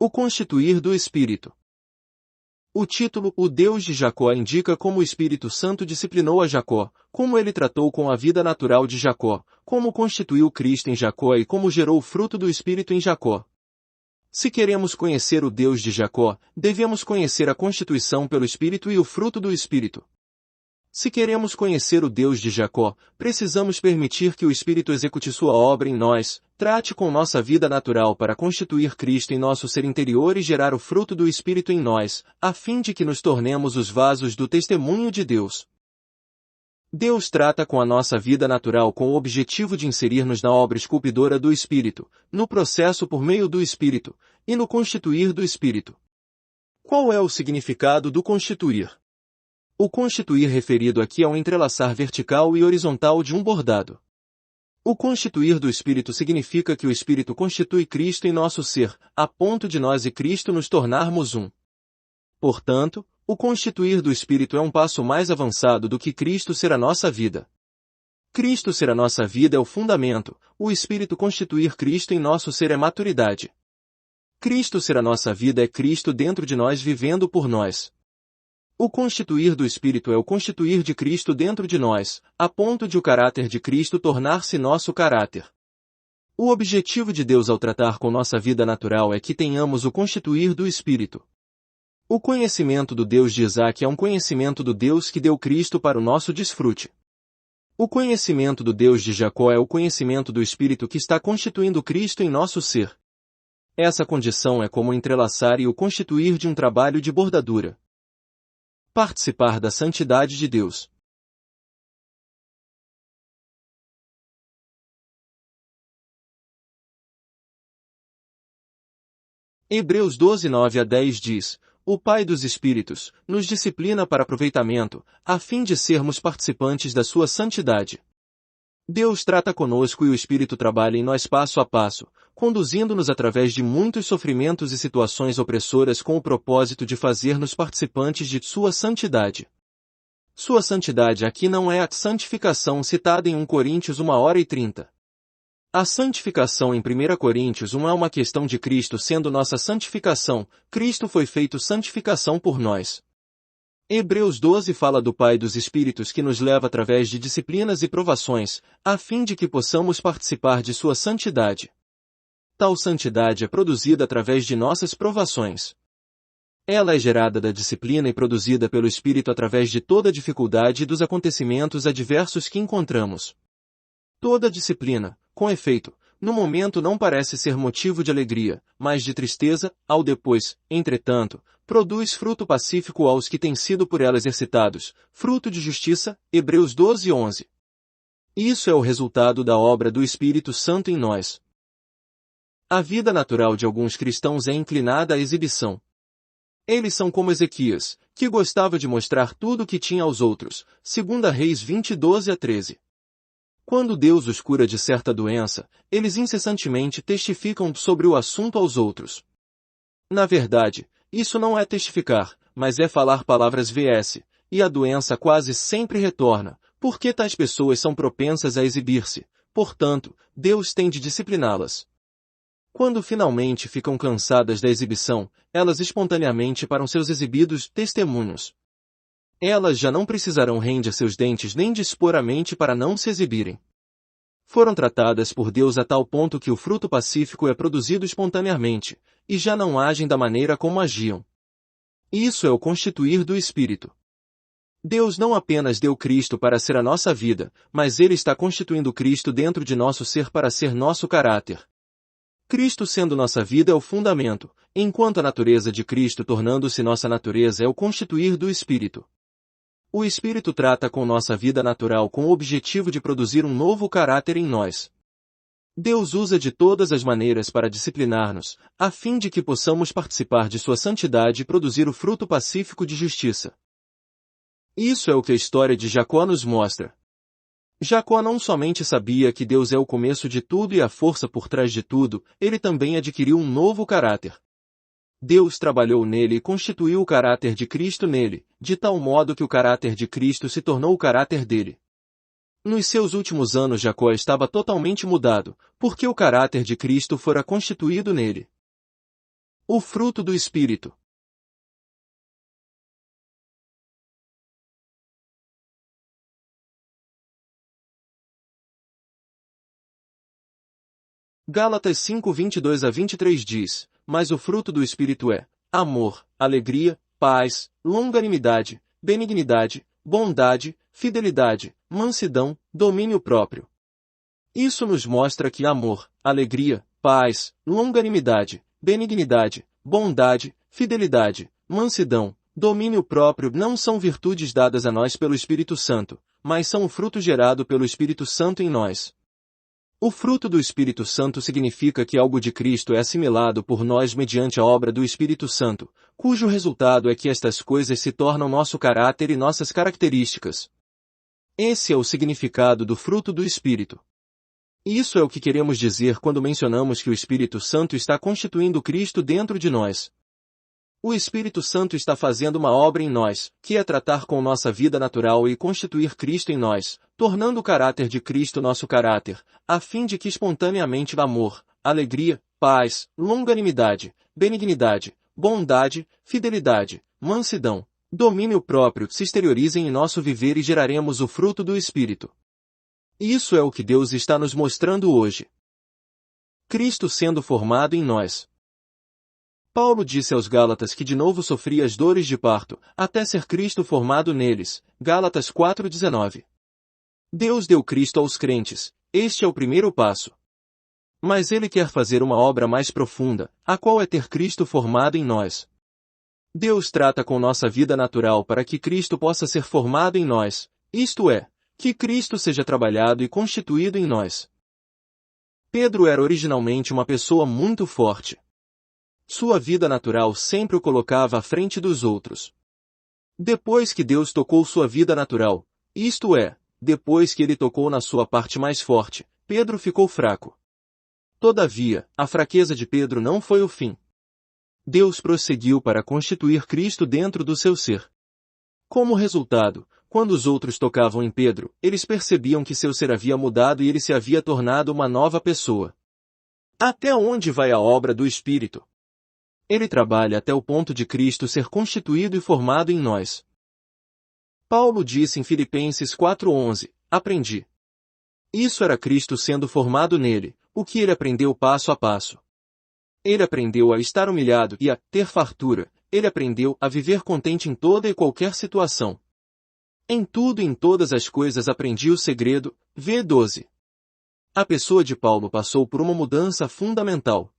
O constituir do Espírito. O título, o Deus de Jacó, indica como o Espírito Santo disciplinou a Jacó, como ele tratou com a vida natural de Jacó, como constituiu Cristo em Jacó e como gerou o fruto do Espírito em Jacó. Se queremos conhecer o Deus de Jacó, devemos conhecer a constituição pelo Espírito e o fruto do Espírito. Se queremos conhecer o Deus de Jacó, precisamos permitir que o Espírito execute sua obra em nós, trate com nossa vida natural para constituir Cristo em nosso ser interior e gerar o fruto do Espírito em nós, a fim de que nos tornemos os vasos do testemunho de Deus. Deus trata com a nossa vida natural com o objetivo de inserir-nos na obra esculpidora do Espírito, no processo por meio do Espírito, e no constituir do Espírito. Qual é o significado do constituir? O constituir referido aqui é um entrelaçar vertical e horizontal de um bordado. O constituir do Espírito significa que o Espírito constitui Cristo em nosso ser, a ponto de nós e Cristo nos tornarmos um. Portanto, o constituir do Espírito é um passo mais avançado do que Cristo ser a nossa vida. Cristo ser a nossa vida é o fundamento, o Espírito constituir Cristo em nosso ser é maturidade. Cristo ser a nossa vida é Cristo dentro de nós vivendo por nós. O constituir do Espírito é o constituir de Cristo dentro de nós, a ponto de o caráter de Cristo tornar-se nosso caráter. O objetivo de Deus ao tratar com nossa vida natural é que tenhamos o constituir do Espírito. O conhecimento do Deus de Isaac é um conhecimento do Deus que deu Cristo para o nosso desfrute. O conhecimento do Deus de Jacó é o conhecimento do Espírito que está constituindo Cristo em nosso ser. Essa condição é como o entrelaçar e o constituir de um trabalho de bordadura. Participar da santidade de Deus. Hebreus 12, 9-10 diz: O Pai dos Espíritos nos disciplina para aproveitamento, a fim de sermos participantes da sua santidade. Deus trata conosco e o Espírito trabalha em nós passo a passo, conduzindo-nos através de muitos sofrimentos e situações opressoras com o propósito de fazer-nos participantes de sua santidade. Sua santidade aqui não é a santificação citada em 1 Coríntios 1h30. A santificação em 1 Coríntios 1 é uma questão de Cristo sendo nossa santificação, Cristo foi feito santificação por nós. Hebreus 12 fala do Pai dos Espíritos que nos leva através de disciplinas e provações, a fim de que possamos participar de sua santidade. Tal santidade é produzida através de nossas provações. Ela é gerada da disciplina e produzida pelo Espírito através de toda a dificuldade e dos acontecimentos adversos que encontramos. Toda disciplina, com efeito, no momento não parece ser motivo de alegria, mas de tristeza, ao depois, entretanto, produz fruto pacífico aos que têm sido por ela exercitados, fruto de justiça, Hebreus 12, 11. Isso é o resultado da obra do Espírito Santo em nós. A vida natural de alguns cristãos é inclinada à exibição. Eles são como Ezequias, que gostava de mostrar tudo o que tinha aos outros, 2 Reis 20, 12-13. Quando Deus os cura de certa doença, eles incessantemente testificam sobre o assunto aos outros. Na verdade, isso não é testificar, mas é falar palavras vs, e a doença quase sempre retorna, porque tais pessoas são propensas a exibir-se, portanto, Deus tem de discipliná-las. Quando finalmente ficam cansadas da exibição, elas espontaneamente param seus exibidos testemunhos. Elas já não precisarão render seus dentes nem dispor a mente para não se exibirem. Foram tratadas por Deus a tal ponto que o fruto pacífico é produzido espontaneamente, e já não agem da maneira como agiam. Isso é o constituir do Espírito. Deus não apenas deu Cristo para ser a nossa vida, mas Ele está constituindo Cristo dentro de nosso ser para ser nosso caráter. Cristo sendo nossa vida é o fundamento, enquanto a natureza de Cristo tornando-se nossa natureza é o constituir do Espírito. O Espírito trata com nossa vida natural com o objetivo de produzir um novo caráter em nós. Deus usa de todas as maneiras para disciplinar-nos, a fim de que possamos participar de sua santidade e produzir o fruto pacífico de justiça. Isso é o que a história de Jacó nos mostra. Jacó não somente sabia que Deus é o começo de tudo e a força por trás de tudo, ele também adquiriu um novo caráter. Deus trabalhou nele e constituiu o caráter de Cristo nele, de tal modo que o caráter de Cristo se tornou o caráter dele. Nos seus últimos anos Jacó estava totalmente mudado, porque o caráter de Cristo fora constituído nele. O fruto do Espírito. Gálatas 5:22-23 diz: Mas o fruto do Espírito é amor, alegria, paz, longanimidade, benignidade, bondade, fidelidade, mansidão, domínio próprio. Isso nos mostra que amor, alegria, paz, longanimidade, benignidade, bondade, fidelidade, mansidão, domínio próprio não são virtudes dadas a nós pelo Espírito Santo, mas são o fruto gerado pelo Espírito Santo em nós. O fruto do Espírito Santo significa que algo de Cristo é assimilado por nós mediante a obra do Espírito Santo, cujo resultado é que estas coisas se tornam nosso caráter e nossas características. Esse é o significado do fruto do Espírito. Isso é o que queremos dizer quando mencionamos que o Espírito Santo está constituindo Cristo dentro de nós. O Espírito Santo está fazendo uma obra em nós, que é tratar com nossa vida natural e constituir Cristo em nós, tornando o caráter de Cristo nosso caráter, a fim de que espontaneamente amor, alegria, paz, longanimidade, benignidade, bondade, fidelidade, mansidão, domínio próprio se exteriorizem em nosso viver e geraremos o fruto do Espírito. Isso é o que Deus está nos mostrando hoje. Cristo sendo formado em nós. Paulo disse aos Gálatas que de novo sofria as dores de parto, até ser Cristo formado neles. Gálatas 4:19. Deus deu Cristo aos crentes, este é o primeiro passo. Mas Ele quer fazer uma obra mais profunda, a qual é ter Cristo formado em nós. Deus trata com nossa vida natural para que Cristo possa ser formado em nós, isto é, que Cristo seja trabalhado e constituído em nós. Pedro era originalmente uma pessoa muito forte. Sua vida natural sempre o colocava à frente dos outros. Depois que Deus tocou sua vida natural, isto é, depois que ele tocou na sua parte mais forte, Pedro ficou fraco. Todavia, a fraqueza de Pedro não foi o fim. Deus prosseguiu para constituir Cristo dentro do seu ser. Como resultado, quando os outros tocavam em Pedro, eles percebiam que seu ser havia mudado e ele se havia tornado uma nova pessoa. Até onde vai a obra do Espírito? Ele trabalha até o ponto de Cristo ser constituído e formado em nós. Paulo disse em Filipenses 4:11, aprendi. Isso era Cristo sendo formado nele, o que ele aprendeu passo a passo. Ele aprendeu a estar humilhado e a ter fartura, ele aprendeu a viver contente em toda e qualquer situação. Em tudo e em todas as coisas aprendi o segredo, v12. A pessoa de Paulo passou por uma mudança fundamental.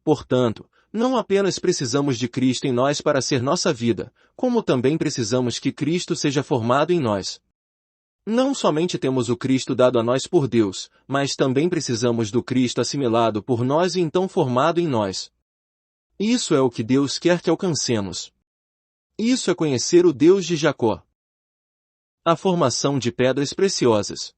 Portanto, não apenas precisamos de Cristo em nós para ser nossa vida, como também precisamos que Cristo seja formado em nós. Não somente temos o Cristo dado a nós por Deus, mas também precisamos do Cristo assimilado por nós e então formado em nós. Isso é o que Deus quer que alcancemos. Isso é conhecer o Deus de Jacó. A formação de pedras preciosas.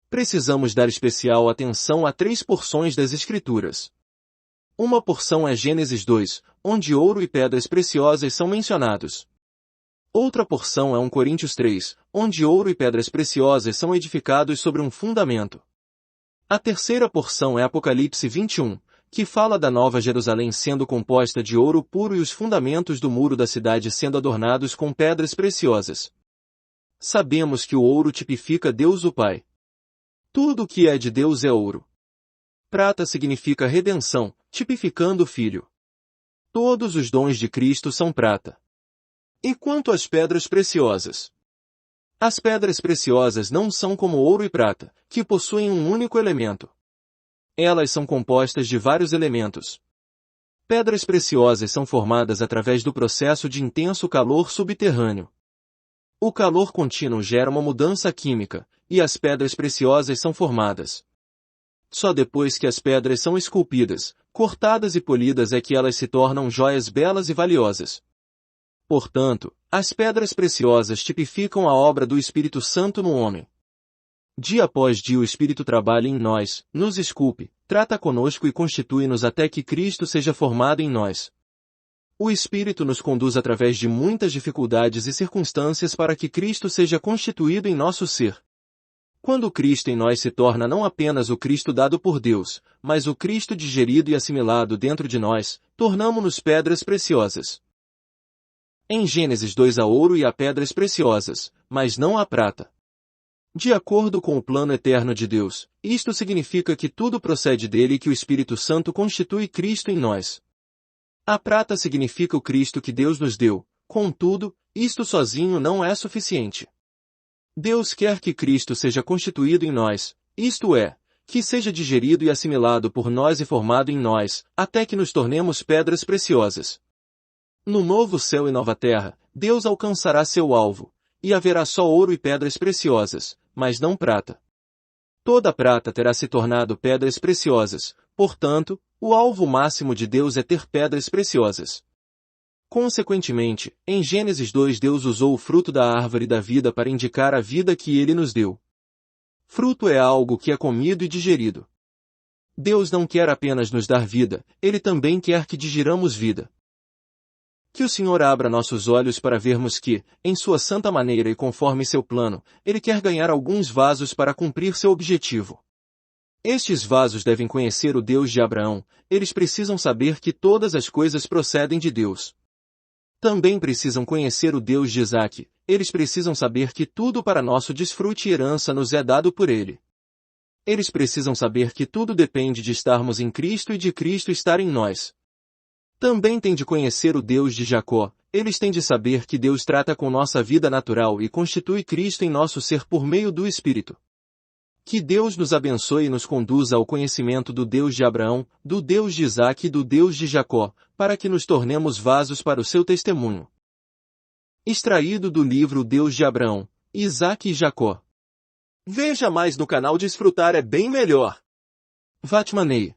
Precisamos dar especial atenção a 3 porções das Escrituras. Uma porção é Gênesis 2, onde ouro e pedras preciosas são mencionados. Outra porção é 1 Coríntios 3, onde ouro e pedras preciosas são edificados sobre um fundamento. A terceira porção é Apocalipse 21, que fala da Nova Jerusalém sendo composta de ouro puro e os fundamentos do muro da cidade sendo adornados com pedras preciosas. Sabemos que o ouro tipifica Deus o Pai. Tudo o que é de Deus é ouro. Prata significa redenção, tipificando o Filho. Todos os dons de Cristo são prata. E quanto às pedras preciosas? As pedras preciosas não são como ouro e prata, que possuem um único elemento. Elas são compostas de vários elementos. Pedras preciosas são formadas através do processo de intenso calor subterrâneo. O calor contínuo gera uma mudança química, e as pedras preciosas são formadas. Só depois que as pedras são esculpidas, cortadas e polidas é que elas se tornam joias belas e valiosas. Portanto, as pedras preciosas tipificam a obra do Espírito Santo no homem. Dia após dia o Espírito trabalha em nós, nos esculpe, trata conosco e constitui-nos até que Cristo seja formado em nós. O Espírito nos conduz através de muitas dificuldades e circunstâncias para que Cristo seja constituído em nosso ser. Quando Cristo em nós se torna não apenas o Cristo dado por Deus, mas o Cristo digerido e assimilado dentro de nós, tornamo-nos pedras preciosas. Em Gênesis 2 há ouro e há pedras preciosas, mas não há prata. De acordo com o plano eterno de Deus, isto significa que tudo procede dele e que o Espírito Santo constitui Cristo em nós. A prata significa o Cristo que Deus nos deu, contudo, isto sozinho não é suficiente. Deus quer que Cristo seja constituído em nós, isto é, que seja digerido e assimilado por nós e formado em nós, até que nos tornemos pedras preciosas. No novo céu e nova terra, Deus alcançará seu alvo, e haverá só ouro e pedras preciosas, mas não prata. Toda a prata terá se tornado pedras preciosas, portanto, o alvo máximo de Deus é ter pedras preciosas. Consequentemente, em Gênesis 2 Deus usou o fruto da árvore da vida para indicar a vida que ele nos deu. Fruto é algo que é comido e digerido. Deus não quer apenas nos dar vida, ele também quer que digiramos vida. Que o Senhor abra nossos olhos para vermos que, em sua santa maneira e conforme seu plano, ele quer ganhar alguns vasos para cumprir seu objetivo. Estes vasos devem conhecer o Deus de Abraão, eles precisam saber que todas as coisas procedem de Deus. Também precisam conhecer o Deus de Isaque, eles precisam saber que tudo para nosso desfrute e herança nos é dado por ele. Eles precisam saber que tudo depende de estarmos em Cristo e de Cristo estar em nós. Também têm de conhecer o Deus de Jacó, eles têm de saber que Deus trata com nossa vida natural e constitui Cristo em nosso ser por meio do Espírito. Que Deus nos abençoe e nos conduza ao conhecimento do Deus de Abraão, do Deus de Isaque e do Deus de Jacó, para que nos tornemos vasos para o seu testemunho. Extraído do livro Deus de Abraão, Isaque e Jacó. Veja mais no canal Desfrutar é bem melhor. Vatmanei.